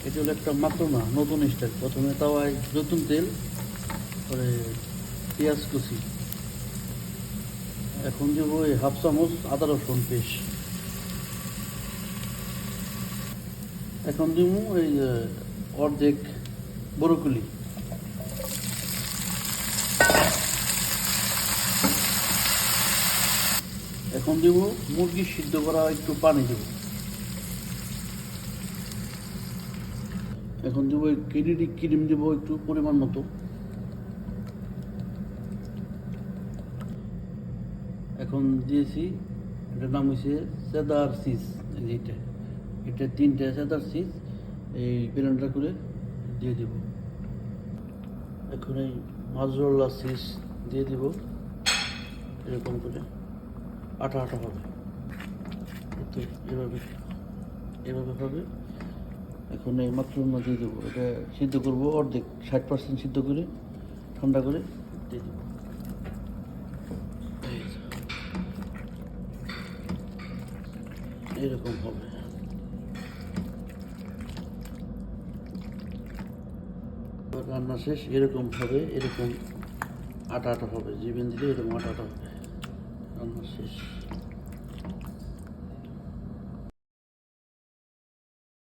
এটা হলো একটা মাকরুনা নতুন স্টাইল। প্রথমে তাওয়ায় নতুন তেল, পরে পেঁয়াজ কুচি, এখন দেবো এই হাফ চামচ আদা রসুন পেস্ট, এখন দিব এই অর্ধেক ব্রোকলি, এখন দেব মুরগি সিদ্ধ করা একটু পানি দেব, এখন দেবো ক্রিম দেবো একটু পরিমাণ মতো, এখন দিয়েছি এটার নাম হয়েছে চেদার চিজ। এইটা এটা 3টে চেদার চিজ এই ব্লেন্ডার করে দিয়ে দেব। এখন এই মোজারেলা চিজ দিয়ে দেব, এরকম করে আটা আটা হবে, তো এভাবে এভাবে হবে। এখন এই মাকরুনা দিয়ে দেবো, এটা সিদ্ধ করবো অর্ধেক 60% সিদ্ধ করে ঠান্ডা করে দিয়ে দেবো। এরকম হবে, রান্না শেষ। এরকম হবে, এরকম আটা আটা হবে, জিবেন দিলে এরকম আটা আটা হবে, রান্না শেষ।